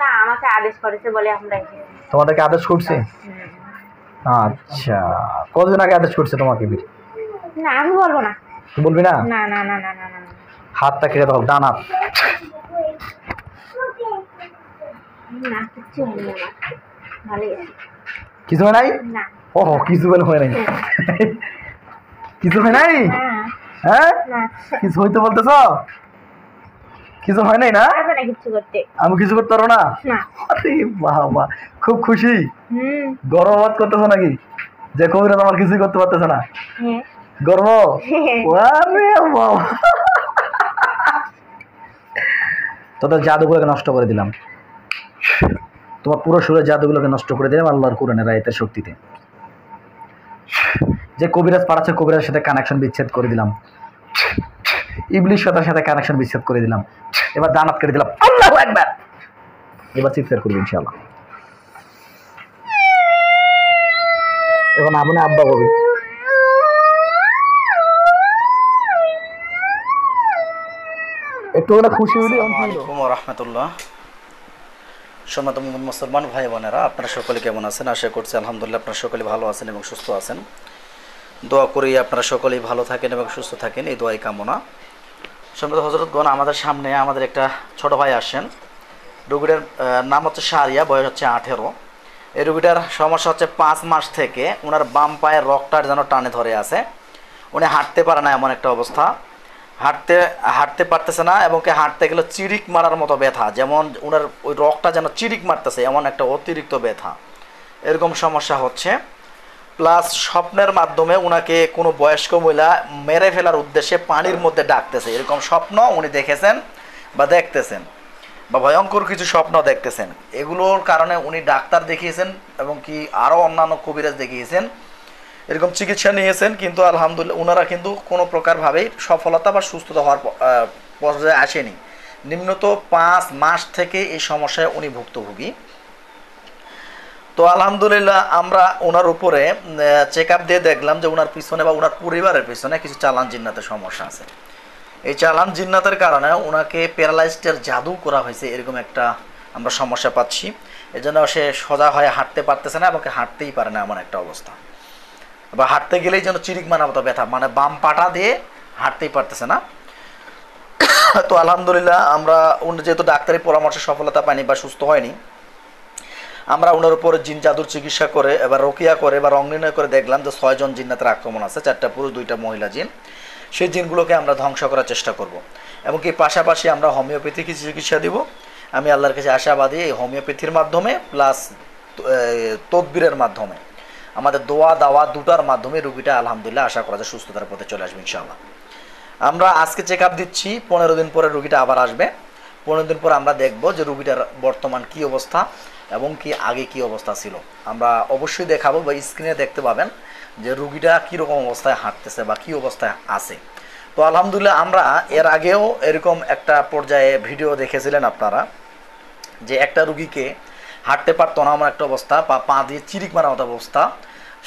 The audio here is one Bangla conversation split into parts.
না, আমাকে আদেশ করেছে বলে আমরা এসেছি। তোমাদেরকে আদেশ করছে? আচ্ছা, কতদিন আগে আদেশ করছে তোমাকে? না, আমি বলবো না। তুই বলবি না? না না না না না না। হাতটা কেটে দাও, ডান হাত। না, কিচ্ছু হয়নি আমার, ভালোই আছে। কিছু হয় নাই? না। ওহো, কিছু বলে হয় নাই? কিছু হয় নাই? হ্যাঁ, কিছু হইতে বলতেছ? কিছু হয় নাই না? কিছু করতে আমি কিছু করতে পারবো না? আরে বাবা, খুব খুশি। গর্ববোধ করতেছো নাকি যে কবিরাজ আমার কিছুই করতে পারতেছে না? গর্ব? আরে বাবা, তোদের জাদুগুলোকে নষ্ট করে দিলাম, তোমার পুরো সুরের জাদুগুলোকে নষ্ট করে দিলাম আল্লাহর কোরআনের আয়াতের শক্তিতে। যে কবিরাজ পাঠাচ্ছে কবিরাজের সাথে কানেকশন বিচ্ছেদ করে দিলাম, ইবলিশ শয়তানের সাথে কানেকশন বিচ্ছেদ করে দিলাম। এবার দানাত কেটে দিলাম, আল্লাহু আকবার। এবার চিৎকার করবি ইনশাআল্লাহ। এখন আপনি আব্বা বলবি। একটু খুশি হইলি। আসসালামু আলাইকুম ওয়া রাহমাতুল্লাহ। সম্মানিত মুসলমান ভাই বোনেরা, আপনারা সকলে কেমন আছেন? আশা করছি আলহামদুলিল্লাহ আপনারা সকলে ভালো আছেন এবং সুস্থ আছেন। দোয়া করি আপনারা সকলেই ভালো থাকেন এবং সুস্থ থাকেন, এই দোয়াই কামনা। সম্মানিত হযরতগণ, আমাদের সামনে আমাদের একটা ছোট ভাই আসেন। রোগীটার নাম হচ্ছে শাহরিয়া, বয়স হচ্ছে 18। এই রোগীটার সমস্যা হচ্ছে 5 মাস থেকে ওনার বাম পায়ের রগটার যেন টানে ধরে আছে। উনি হাঁটতে পারে না, এমন একটা অবস্থা। হাঁটতে পারতেছে না এবং হাঁটতে গেলে চিরিক মারার মতো ব্যথা, যেমন ওনার ওই রগটা যেন চিরিক মারতেছে, এমন একটা অতিরিক্ত ব্যথা, এরকম সমস্যা হচ্ছে। প্লাস স্বপ্নের মাধ্যমে ওনাকে কোনো বয়স্ক মহিলা মেরে ফেলার উদ্দেশ্যে পানির মধ্যে ডাকতেছে, এরকম স্বপ্ন উনি দেখেছেন বা দেখতেছেন, বা ভয়ঙ্কর কিছু স্বপ্ন দেখতেছেন। এগুলোর কারণে উনি ডাক্তার দেখিয়েছেন এবং কি আরও অন্যান্য কবিরাজ দেখিয়েছেন, এরকম চিকিৎসা নিয়েছেন, কিন্তু আলহামদুলিল্লাহ ওনারা কিন্তু কোনো প্রকারভাবেই সফলতা বা সুস্থতা হওয়ার পর্যায়ে আসেনি। নিম্নত 5 মাস থেকে এই সমস্যায় উনি ভুক্তভোগী। তো আলহামদুলিল্লাহ আমরা ওনার উপরে চেক আপ দিয়ে দেখলাম যে ওনার পিছনে বা ওনার পরিবারের পিছনে কিছু চালান জিন্নাতের সমস্যা আছে। এই চালান জিন্নাতের কারণে ওনাকে প্যারালাইজডের জাদু করা হয়েছে, এরকম একটা আমরা সমস্যা পাচ্ছি। এজন্য সে সোজা হয়ে হাঁটতে পারতেছে না এবং হাঁটতেই পারে না, এমন একটা অবস্থা। বা হাঁটতে গেলেই যেন চিরিক মানা মতো ব্যথা, মানে বাম পাটা দিয়ে হাঁটতেই পারতেছে না। তো আলহামদুলিল্লাহ আমরা যেহেতু ডাক্তারি পরামর্শে সফলতা পাইনি বা সুস্থ হয়নি, আমরা ওনার উপরে জিন জাদুর চিকিৎসা করে এবার রোকিয়া করে বা রং নির্ণয় করে দেখলাম যে 6 জন জিন্নাতের আক্রমণ আছে, 4টা পুরুষ 2টা মহিলা জিন। সেই জিনগুলোকে আমরা ধ্বংস করার চেষ্টা করব এবং কি পাশাপাশি আমরা হোমিওপ্যাথি কিছু চিকিৎসা দিব। আমি আল্লাহর কাছে আশাবাদী এই হোমিওপ্যাথির মাধ্যমে প্লাস তদবিরের মাধ্যমে, আমাদের দোয়া দাওয়া দুটার মাধ্যমে রুগীটা আলহামদুলিল্লাহ আশা করা যায় সুস্থতার পথে চলে আসবে ইনশাআল্লাহ। আমরা আজকে চেক আপ দিচ্ছি, 15 দিন পরে রুগীটা আবার আসবে। 15 দিন পর আমরা দেখব যে রুগীটার বর্তমান কি অবস্থা এবং কি আগে কি অবস্থা ছিল। আমরা অবশ্যই দেখাবো বা স্ক্রিনে দেখতে পাবেন যে রুগীটা কীরকম অবস্থায় হাঁটতেছে বা কী অবস্থায় আছে। তো আলহামদুলিল্লাহ আমরা এর আগেও এরকম একটা পর্যায়ে ভিডিও দেখেছিলেন আপনারা, যে একটা রুগীকে হাঁটতে পারতো না এমন একটা অবস্থা, পা দিয়ে চিরিক মারা মতো অবস্থা,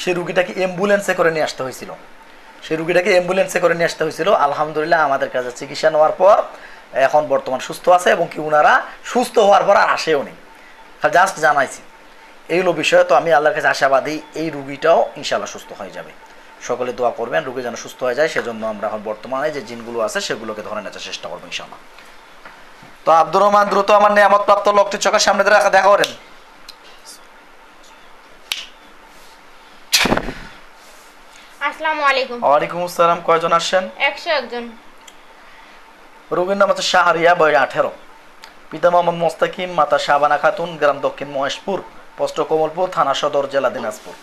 সে রুগীটাকে অ্যাম্বুলেন্সে করে নিয়ে আসতে হয়েছিল। আলহামদুলিল্লাহ আমাদের কাছে চিকিৎসা নেওয়ার পর এখন বর্তমান সুস্থ আছে এবং কি ওনারা সুস্থ হওয়ার পর আর আসেও নেই, জাস্ট জানাইছি এইগুলো বিষয়। তো আমি আল্লাহর কাছে আশাবাদী এই রুগীটাও ইনশাআল্লাহ সুস্থ হয়ে যাবে। সকলে দোয়া করবেন রুগী যেন সুস্থ হয়ে যায়, সেজন্য আমরা এখন বর্তমানে যে জিনগুলো আছে সেগুলোকে ধরে নেওয়ার চেষ্টা করবো ইনশাআল্লাহ। তো আব্দুর রহমান, দ্রুত আমার নিয়ামত প্রাপ্ত লোকটি চোখের সামনে দেখা করেন। আসসালামু আলাইকুম। ওয়ালাইকুম আসসালাম। কয়জন আসছেন? 101 জন। রোগীর নাম হচ্ছে শাহরিয়া, বয়স 18। পিতা মোহাম্মদ মোস্তাকিম, মাতা শাবানা খাতুন, গ্রাম দক্ষিণ মহেশপুর, পোস্ট কমলপুর, থানা সদর, জেলা দিনাজপুর।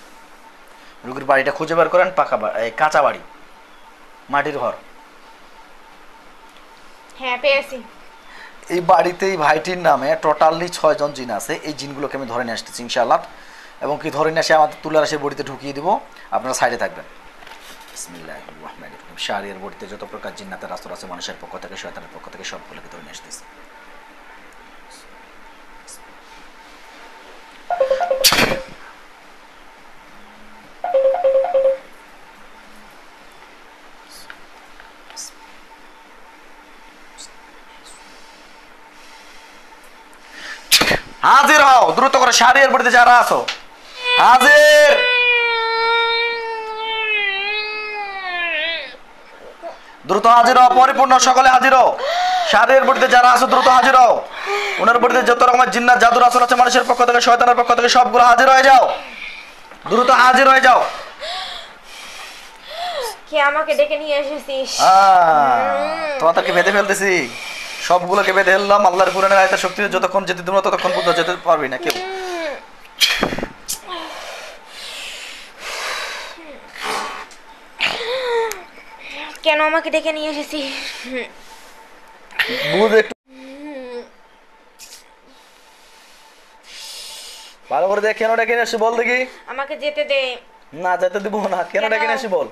রোগীর বাড়িটা খুঁজে বের করেন, কাঁচা বাড়ি, মাটির ঘর। হ্যাঁ, পেয়েছি। এই বাড়িতে এই ভাইটির নামে টোটালি 6 জন জিন আছে। এই জিনগুলোকে আমি ধরে নিয়ে আসতেছি ইনশাআল্লাহ, এবং কি ধরে নিয়ে এসে আমাদের তুলারাশের বড়িতে ঢুকিয়ে দিব। আপনারা সাইডে থাকবেন। বিসমিল্লাহির রহমানির রহিম। শাহরিয়ার বড়িতে যত প্রকার জিন্নাতের আসর আছে, মানুষের পক্ষ থেকে শয়তানের পক্ষ থেকে সবগুলোকে ধরে নিয়ে আসতেছি। হাজির হও দ্রুত করে, শাড়ির বাড়িতে যারা আছো হাজির। দ্রুত হাজির হও, পরিপূর্ণ সকলে হাজির হও। শাড়ির বাড়িতে যারা আছো দ্রুত হাজির হও। ওনার বাড়িতে যত রকমের জিন্নাত জাদুর আসর আছে, মানুষের পক্ষ থেকে শয়তানের পক্ষ থেকে, সবগুলো হাজির হয়ে যাও, দ্রুত হাজির হয়ে যাও। কে আমাকে ডেকে নিয়ে এসেছিস? তোমাদেরকে বেঁধে ফেলতেছি, সবগুলোকে বেঁধে ফেললাম। আল্লাহর কোরআনের আয়াতের শক্তি যতক্ষণ যেতে দেবো ততক্ষণ পর্যন্ত যেতে পারবি না কেউ। কেন আমাকে ডেকে নিয়ে এসেছিস? বুঝ একটু ভালো করে দেখ, কেন ডেকে নিয়ে আসি বল দেখি। আমাকে যেতে দে। না যেতে দিব না। কেন ডেকে নিয়ে আসি বল,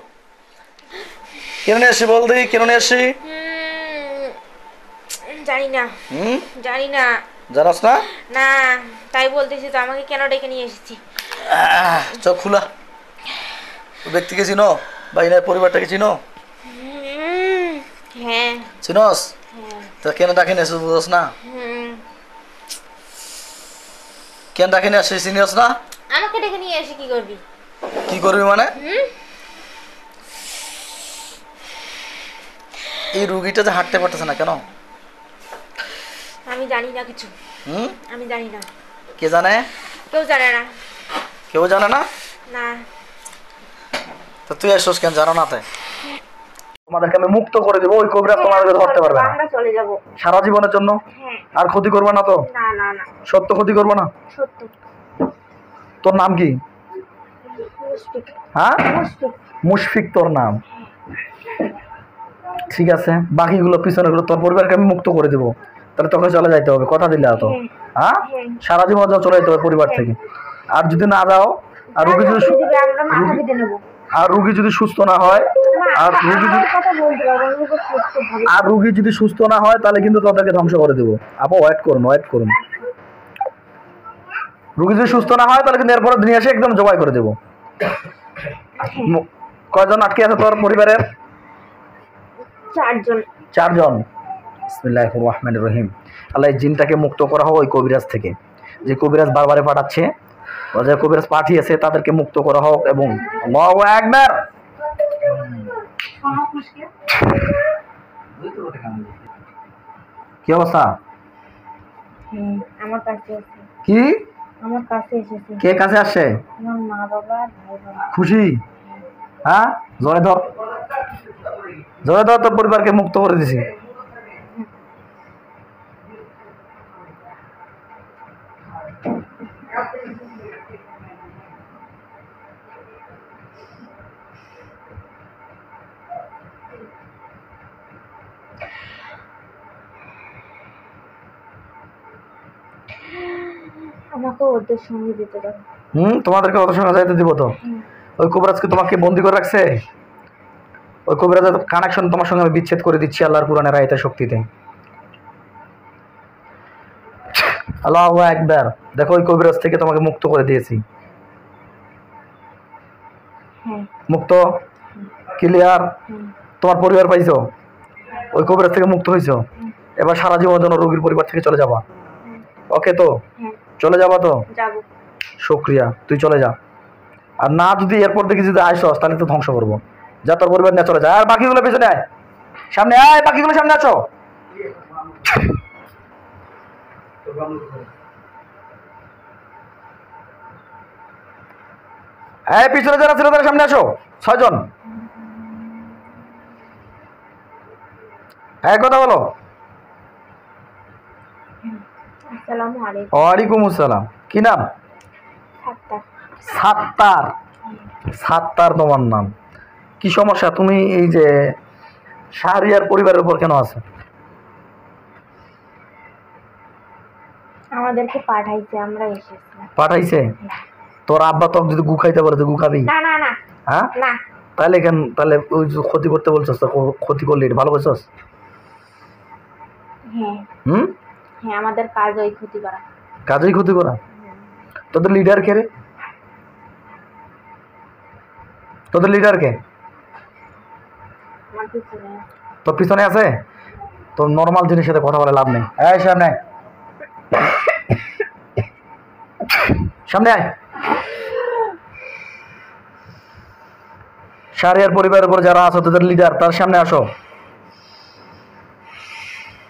কেন নিয়ে আসি বল দেখি, কেন নিয়ে আসি? জানি না। জানি না। জানাস না? না, তাই বলতেছি তো, আমাকে কেন ডেকে নিয়ে এসেছি? চোখ খোলা। ব্যক্তিকে চিনো বা এনার পরিবারটাকে চিনো? হ্যাঁ। চিনস? তো কেন ডাকে নিয়ে আসিস বুঝস না? কেন ডাকে নিয়ে আসিস চিনিস না? আমাকে ডেকে নিয়ে এসে কি করবি? কি করবি মানে? এই রুগীটা যে হাঁটতে পারতেছে না কেন? আমি জানি না কিছু। আমি জানি না। কে জানে? কেউ জানে না। কেউ জানে না? না। তো তুই আসছিস কেন জানো না? তাই তোমাদেরকে আমি মুক্ত করে দেবো, ওই কবিরাজ তোমাদেরকে ধরতে পারবে না। আমরা চলে যাব সারা জীবনের জন্য। আর ক্ষতি করবে না তো? না না না। সত্য ক্ষতি করবে না? সত্য। তোর নাম কি? হ্যাঁ, মুশফিক তোর নাম। ঠিক আছে, বাকিগুলো পিছনেগুলো তোর পরিবারকে আমি মুক্ত করে দেবো। তাহলে তোকে চলে যাইতে হবে, কথা দিলে তো। হ্যাঁ, সারা জীবন চলে যেতে হবে পরিবার থেকে। আর যদি না যাও, আর রুগী যদি সুস্থ না হয়, আর রুগী যদি সুস্থ না হয় তাহলে কিন্তু তাদেরকে ধ্বংস করে দেবো। আপা ওয়েট করুন, ওয়েট করুন। রুগী যদি সুস্থ না হয় তাহলে কিন্তু এরপরে নিয়ে এসে একদম জবাই করে দেবো। কয়জন আটকে আছে তোর পরিবারের? 4 জন। 4 জন। বিসমিল্লাহির রহমানির রহিম। আল্লাহ জিনটাকে মুক্ত করা হোক ওই কবিরাজ থেকে। যে কবিরাজ বারবারে পাঠাচ্ছে, যে কবিরাজ পাঠিয়েছে তাদেরকে মুক্ত করা হোক। এবং আল্লাহু আকবার। কি অবস্থা? আমার কাছে আছে। কি? আমার কাছে এসেছে। কে কাছে আসছে? আমার মা বাবা ভাই বোন। খুশি? হ্যাঁ, জোরে ধর, জোরে ধর। তোর পরিবারকে মুক্ত করে দিছি। আমাকে ওদের সঙ্গে যেতে দাও। তোমাদেরকে ওদের সঙ্গে যাইতে দিব তো। ওই কবিরাজকে তোমাকে বন্দি করে রাখছে। ওই কবিরাজের কানেকশন তোমার সঙ্গে আমি বিচ্ছেদ করে দিচ্ছি আল্লাহর কোরআনের আয়াতের শক্তিতে। আল্লাহু আকবার। দেখো ওই কবিরাজ থেকে তোমাকে মুক্ত করে দিয়েছি। মুক্ত? ক্লিয়ার? তোমার পরিবার পাইছো? ওই কবিরাজ থেকে মুক্ত হইছো। এবার সারা জীবনের জন্য রোগীর পরিবার থেকে চলে যাবা। ওকে তো? চলে যাবা তো? যাব। শুকরিয়া, তুই চলে যা। আর না যদি এরপর দেখি যদি আইসস তাহলে তো ধ্বংস করবো। যা, তোর পরিবার নিয়ে চলে যায়। আর বাকিগুলো পেছনে আয়, সামনে আয়, বাকিগুলো সামনে আছো। হ্যাঁ, পিছনে যারা ছিল তারা সামনে আসো। 6 জন। হ্যাঁ, কথা বলো। আসসালামু আলাইকুম। ওয়ালাইকুম আসসালাম। কি নাম? সাত্তার। সাত্তার তোমার নাম। কি সমস্যা? তুমি এই যে শাহরিয়ার পরিবারের উপর কেন আছো? আমাদেরকে পাঠাইছে, আমরা এসেছি। পাঠাইছে? তোর আব্বা তো যদি গু খাইতে পারে তো গু খাবি? না না না। হ্যাঁ, না। তাহলে কেন? তাহলে ওই যে ক্ষতি করতে বলছস, তো ক্ষতি করলে এটা ভালো বলছস? হ্যাঁ। হ্যাঁ, আমাদের কাজ ওই ক্ষতি করা। কাজই ক্ষতি করা? তোদের লিডার কে রে? তোদের লিডার কে? আমার পিছনে। তোর পিছনে আছে? তোর নর্মাল জিনিসের সাথে কথা বলে লাভ নেই। এই সামনে সামনে আয়। শাহরিয়ার পরিবারের উপর যারা আছো তাদের লিডার, তার সামনে আসো।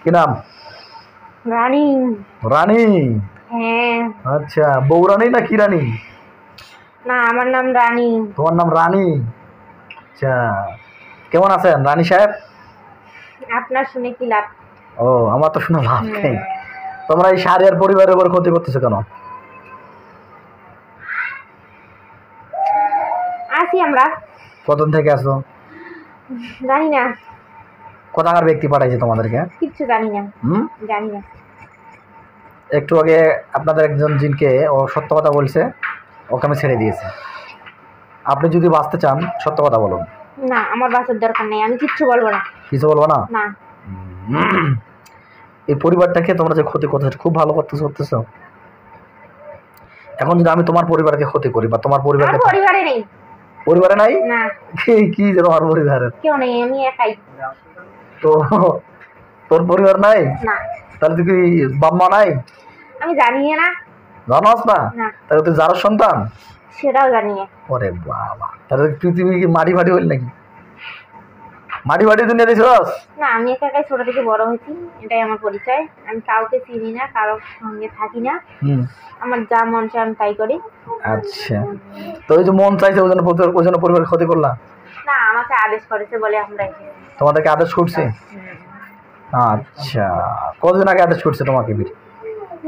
কি নাম? রানী। রানী? হ্যাঁ। আচ্ছা, বউ রানী না কি রানী? না, আমার নাম রানী। তোমার নাম রানী? আচ্ছা, কেমন আছেন রানী সাহেব? আপনার শুনে কি লাভ? ও, আমার তো শুনে লাভ নেই। তোমরা এই শাহরিয়ার পরিবারের উপর ক্ষতি করতেছো কেন? আসি আমরা। কতদিন থেকে আসো? জানি না। কোথাকার ব্যক্তি পাঠাইছে তোমাদেরকে? কিচ্ছু জানি না। জানি না। একটু আগে আপনাদের একজন জিনকে ও সত্য কথা বলছে, ওকে আমি ছেড়ে দিয়েছি। আপনি যদি বাঁচতে চান সত্য কথা বলুন। না, আমার বাঁচার দরকার নেই, আমি কিচ্ছু বলবো না। কিছু বলবো না? না। এই পরিবারটাকে তোমরা যে ক্ষতি করতেছো, খুব ভালো করতেছো। এখন যদি আমি তোমার পরিবারকে ক্ষতি করি বা তোমার পরিবারকে, আমার পরিবারে নেই। পরিবারে নাই? না। কি যে তোমার পরিবারে কেউ নেই, আমি একাই। তো তোর পরিবার নাই? না। তাহলে তুই কি বাম্মা নাই? আমি জানি না। জানাস না? না। তাহলে তুই যার সন্তান? সেটাও জানি না। ওরে বাবা, তাহলে পৃথিবী কি মাটি ফাটি হইল নাকি? মাটি ফাটি দুনিয়া দিছস? না, আমি একা একাই ছোট থেকে বড় হয়েছি, এটাই আমার পরিচয়। আমি কাউকে চিনি না, কারোর সঙ্গে থাকি না। আমার যা মন চায় আমি তাই করি। আচ্ছা, তো ওই যে মন চাইছে ওই জন্য পরিবারের ক্ষতি করলাম? না, আমাকে আদেশ করেছে বলে আমরা এসেছি। তোমাদেরকে আদেশ করছে? আচ্ছা, কতদিন আগে আদেশ করছে তোমাকে?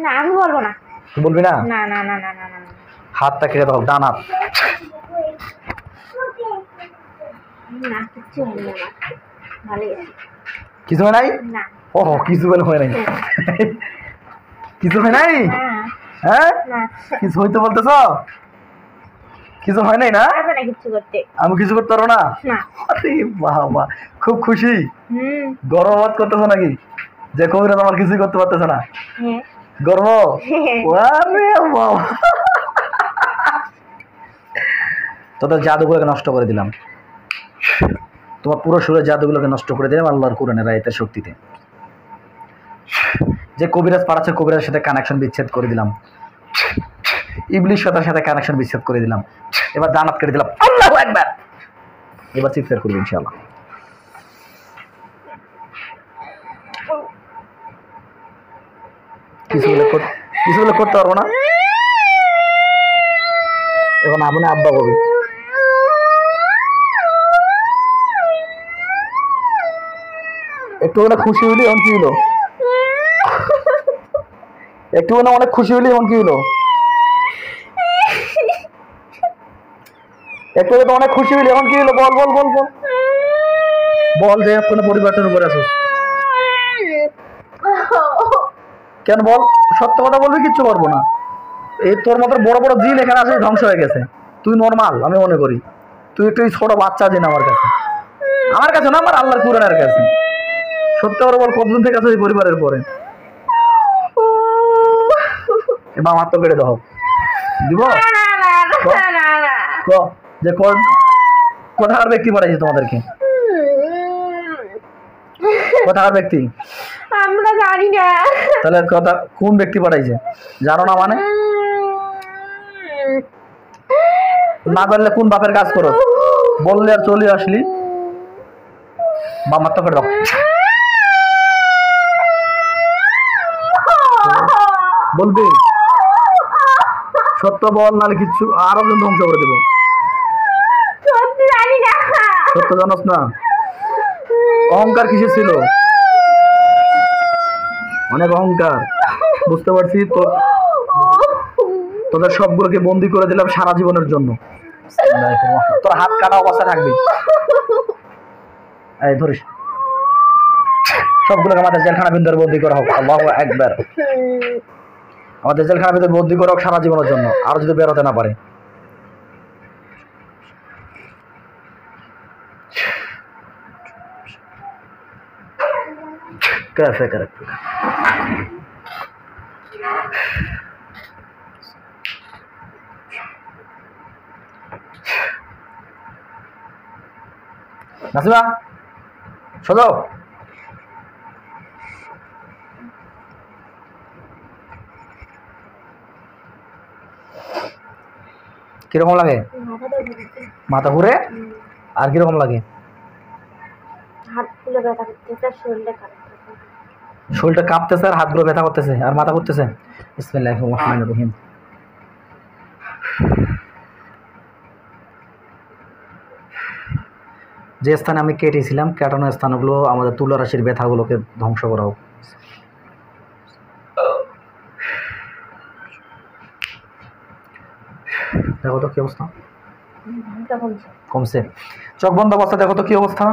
না, আমি বলবো না। তুই বলবি না? না না না না না না। হাতটা কেটে দাও, ডান হাত। না, কিচ্ছু হয়নি আমার, ভালোই আছি। কিছু হয় নাই? না। ও, কিছু বলে হয় নাই? কিছু হয় নাই? হ্যাঁ, কিছু হইতে বলতেছ? কিছু হয় নাই না? পারবে না কিচ্ছু করতে। আমি কিছু করতে পারবো না? আরে বাবা, খুব খুশি। গর্ববোধ করতেছো নাকি যে কবিরাজ আমার কিছুই করতে পারতেছে না? গর্ব? আরে বাবা, তোদের জাদুগুলোকে নষ্ট করে দিলাম। তোমার পুরো সুরের জাদুগুলোকে নষ্ট করে দিলাম আল্লাহর কোরআনের আয়াতের শক্তিতে। যে কবিরাজ পাঠাচ্ছে, কবিরাজের সাথে কানেকশন বিচ্ছেদ করে দিলাম। ইবলিশ শয়তানের সাথে কানেকশন বিচ্ছেদ করে দিলাম। এবার দানাত কেটে দিলাম। আল্লাহু আকবার। এবার চিৎকার করবি ইনশাআল্লাহ। কিছু বলে করতে পারবো না। এখন আপনি আব্বা কবি। একটু খুশি হইলি, এখন কি হলো? একটু অনেক খুশি হইলি, এখন কি হলো? একটু তো অনেক খুশি হইলি, এখন কি হলো? বল বল বল বল বল যে কোনো পরিবর্তনের উপরে আছো কেন? বল, সত্য কথা বলবি, কিচ্ছু পারবো না। এই তোর মতো বড় বড় জিন এখানে আসে ধ্বংস হয়ে গেছে। তুই নর্মাল, আমি মনে করি। তুই একটু ছোট বাচ্চা জিন আমার কাছে না, আমার আল্লাহর কুরআনের কাছে। সত্য করে বল, কতদিন থেকে আছো এই পরিবারের পরে? এবার মাত্র কেটে দাও দিব যে কোথাকার ব্যক্তি পাঠাইছে তোমাদেরকে? কোথাকার ব্যক্তি? আমরা জানি না। তাহলে কথা কোন ব্যক্তি পাঠাইছে? জানো না মানে? না জানলে কোন বাপের কাজ করো? বললে আর চলে আসলি। বা মাত্র কেটে দাও। বলবি সত্য বল, নাহলে কিচ্ছু আরো ধ্বংস করে দেবো। সত্য জানোস না? অহংকার কিসে ছিল? অনেক অহংকার, বুঝতে পারছি। তো তোদের সবগুলোকে বন্দি করে দিলাম সারা জীবনের জন্য। তোর হাত কাটা অবস্থা থাকবি। এই ধরিস, সবগুলোকে আমাদের জেলখানা ভিতরে বন্দি করা হোক। আল্লাহু আকবার। আমাদের জেলখানা ভিতরে বন্দি করা হোক সারা জীবনের জন্য, আর যদি বেরোতে না পারে। कैसे करेक्ट? नासिमा सोजो। কিরকম লাগে? মাথাটা ঘুরছে। মাথা ঘুরে? আর কিরকম লাগে? হাতগুলো ব্যথা করতেছে, শরীরটা কাঁপতেছে। শরীরটা কাঁপতেছে আর হাতগুলো ব্যথা করতেছে আর মাথা ঘুরতেছে। বিসমিল্লাহির রহমানির রহিম। যে স্থানে আমি কেটেছিলাম, কাটানো স্থানগুলো আমাদের তুলা রাশির ব্যথাগুলোকে ধ্বংস করা হোক। দেখো তো কি অবস্থা, ঘুমটা কমছে। কমছে? চোখ বন্ধ অবস্থা দেখো তো কি অবস্থা।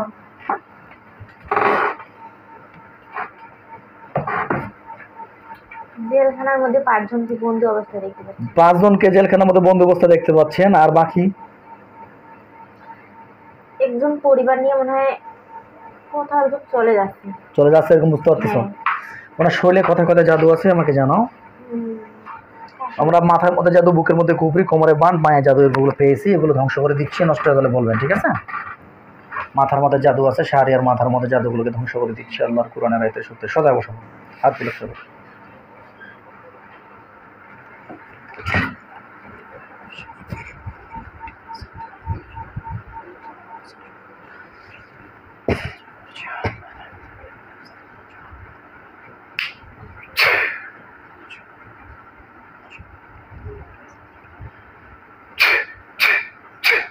জেলখানার মধ্যে 5 জনকে বন্দি অবস্থায় দেখতে পাচ্ছি। 5 জনকে জেলখানার মধ্যে বন্দি অবস্থা দেখতে পাচ্ছেন, আর বাকি একজন পরিবার নিয়ে মনে হয় কোথাও চলে যাচ্ছে। চলে যাচ্ছে এরকম বুঝতে পারতেছ? হ্যাঁ। ওনার শরীরে কথায় কথায় জাদু আছে, আমাকে জানাও। হুম। আমরা মাথার মধ্যে জাদু, বুকের মধ্যে কুফরি, কোমরে বান, মায়া জাদু এগুলো পেয়েছি, এগুলো ধ্বংস করে দিচ্ছি। নষ্ট হয়ে গেলে বলবেন, ঠিক আছে? মাথার মধ্যে জাদু আছে, শাহরিয়ার মাথার মধ্যে জাদুগুলোকে ধ্বংস করে দিচ্ছি আল্লাহর কোরআনের আয়াতে সত্যি। সদা বসো, হাত তুলে সরো।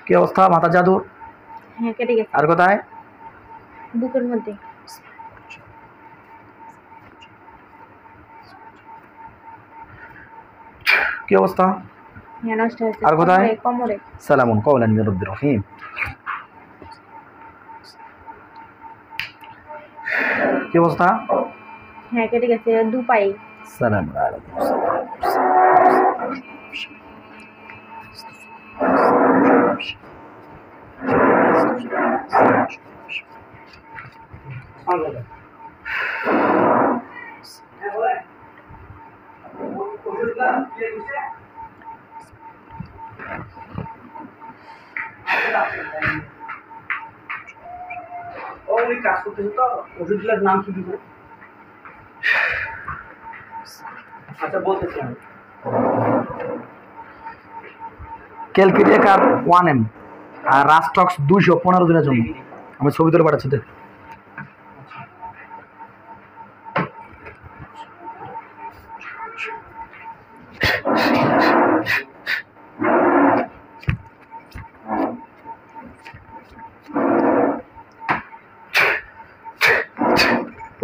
কি অবস্থা মাথা জাদু? হ্যাঁ, কেটে গেছে। আর কোথায়? বুকের মধ্যে। কি অবস্থা? হ্যাঁ, নষ্ট হয়েছে। আর কোথায়? কোমরে। সালামুন কওলান মির রাব্বির রহিম। কি অবস্থা? হ্যাঁ, কেটে গেছে 2 পায়ে। সালামুন আলাইকুম। কাজ করতেছে তো, ওষুধগুলোর নাম কি দিব? আচ্ছা বলতেছি আমি। ক্যালকিটেকার 1M আর রাস্টক্স 215 দিনের জন্য। আমি ছবি তুলে পাঠাচ্ছি। দেখ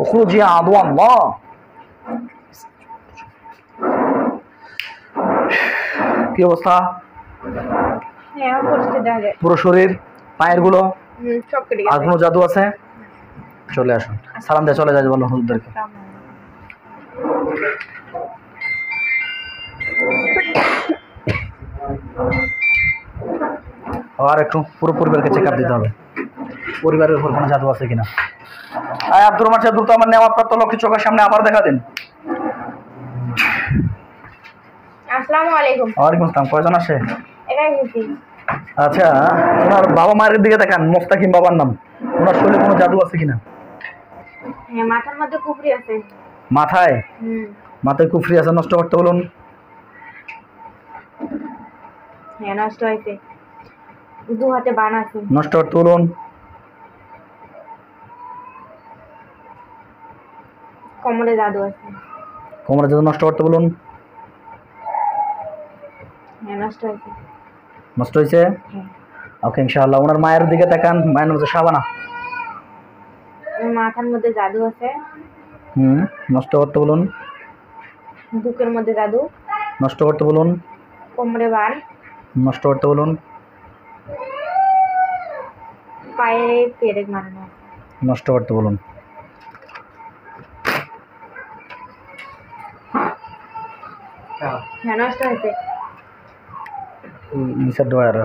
اخرج يا عدو الله। কি অবস্থা? হ্যাঁ, আমার পরিস্থিতি দেখা যায়। পুরো শরীর, পায়ের গুলো, সব কেটে আর গেছে। কোনো জাদু আছে? চলে আসুন, সালাম দিয়ে চলে যাবে, বলো হুজুরদেরকে। আর একটু পুরো পরিবারকে চেক আপ দিতে হবে, পরিবারের উপর কোনো জাদু আছে কিনা। আব্দুর রহমান সাহেব দ্রুত আমার নেওয়া প্রাপ্ত লক্ষ্মী চোখের সামনে আবার দেখা দিন। আসসালামু আলাইকুম। ওয়ালাইকুম আসসালাম। কয়জন আসে? একাই গেছি। আচ্ছা, ওনার বাবা মায়ের দিকে দেখান, মোস্তাকিম বাবার নাম। ওনার শরীরে কোনো জাদু আছে কিনা? হ্যাঁ, মাথার মধ্যে কুফরি আছে। মাথায়? হুম। মাথায় কুফরি আছে, নষ্ট করতে বলুন। হ্যাঁ, নষ্ট হয়েছে। 2 হাতে বান আছে। নষ্ট করতে বলুন। কোমরে জাদু আছে। কোমরে জাদু নষ্ট করতে বলুন। হ্যাঁ, নষ্ট হয়েছে। নষ্ট হয়েছে? হ্যাঁ। ওকে, ইনশাআল্লাহ। ওনার মায়ের দিকে তাকান, মায়ের নাম হচ্ছে শাবানা। মাথার মধ্যে জাদু আছে। নষ্ট করতে বলুন। বুকের মধ্যে জাদু। নষ্ট করতে বলুন। কোমরে বান। নষ্ট করতে বলুন। পায়ে পেরেক মারানো আছে। নষ্ট করতে বলুন। হ্যাঁ, নষ্ট হয়েছে। নিচের ডয়ার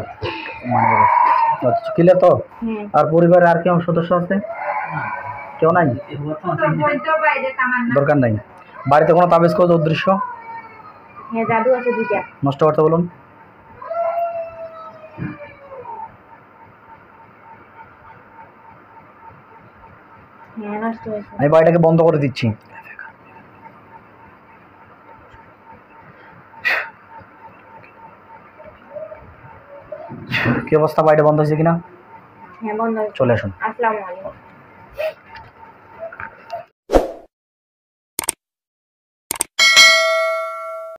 ক্লিয়ার তো? হ্যাঁ। আর পরিবারে আর কেউ সদস্য আছে? কেউ নাই? দরকার নাই। বাড়িতে কোনো তাবিজ কবজ উদ্দেশ্য? হ্যাঁ, জাদু আছে 2টা। নষ্ট করতে বলুন। হ্যাঁ, নষ্ট হয়েছে। আমি বাড়িটাকে বন্ধ করে দিচ্ছি। কি অবস্থা, বাড়িটা বন্ধ হয়েছে কিনা? হ্যাঁ বন্ধ হয়েছে। চলে আসুন। আসসালামু আলাইকুম।